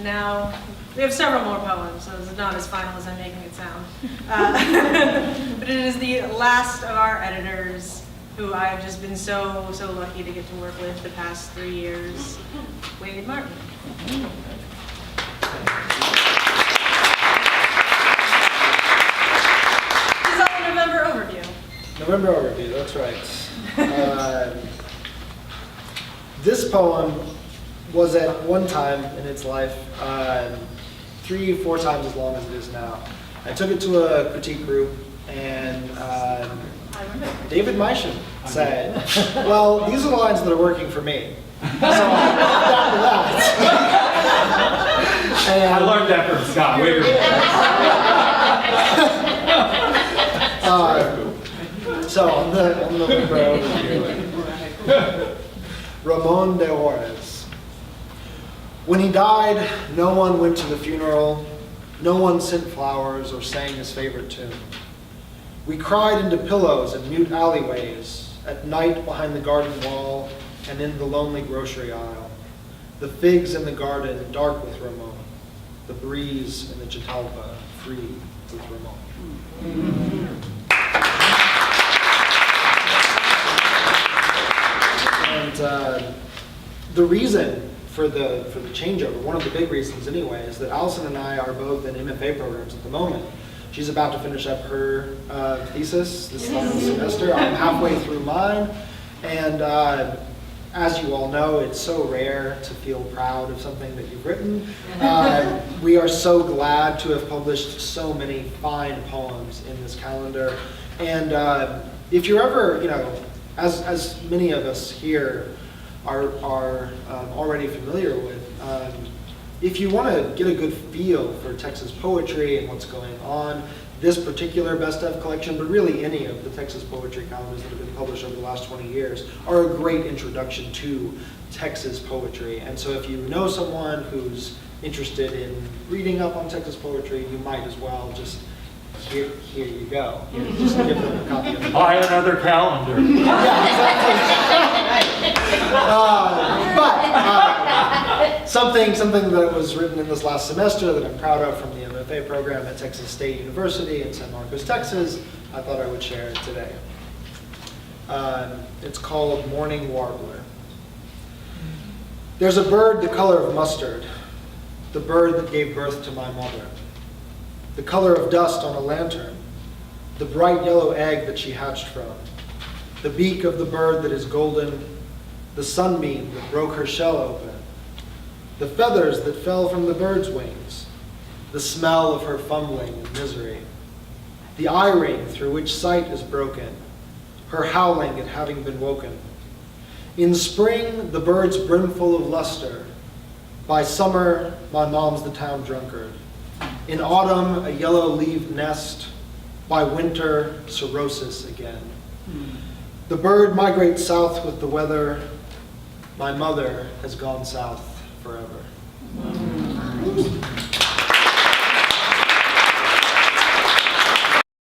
Now, we have several more poems, so it's not as final as I'm making it sound. But it is the last of our editors, who I have just been so lucky to get to work with the past 3 years, Wade Martin. This is our November overview. November overview, that's right. This poem was at one time in its life 3-4 times as long as it is now. I took it to a critique group, and David Meishan said, well, these are the lines that are working for me. So I'm down to that. And I learned that from Scott Wigger. So on the November overview, Ramon de Juarez. When he died, no one went to the funeral, no one sent flowers or sang his favorite tune. We cried into pillows in mute alleyways, at night behind the garden wall and in the lonely grocery aisle. The figs in the garden dark with Ramon, the breeze in the Catalpa free with Ramon. And the reason for the changeover, one of the big reasons anyway, is that Allison and I are both in MFA programs at the moment. She's about to finish up her thesis this final semester. I'm halfway through mine, and as you all know, it's so rare to feel proud of something that you've written. We are so glad to have published so many fine poems in this calendar. And if you're ever, as many of us here are already familiar with, if you want to get a good feel for Texas poetry and what's going on, this particular Best Of collection, but really any of the Texas poetry calendars that have been published over the last 20 years, are a great introduction to Texas poetry. And so if you know someone who's interested in reading up on Texas poetry, you might as well just, here you go. Just give them a copy of it. Buy another calendar. Yeah, exactly. Something that was written in this last semester that I'm proud of from the MFA program at Texas State University in San Marcos, Texas, I thought I would share it today. It's called Morning Warbler. There's a bird the color of mustard, the bird that gave birth to my mother. The color of dust on a lantern, the bright yellow egg that she hatched from, the beak of the bird that is golden, the sunbeam that broke her shell open, the feathers that fell from the bird's wings, the smell of her fumbling and misery, the eye ring through which sight is broken, her howling at having been woken. In spring, the bird's brimful of luster. By summer, my mom's the town drunkard. In autumn, a yellow-leaved nest. By winter, cirrhosis again. The bird migrates south with the weather. My mother has gone south forever.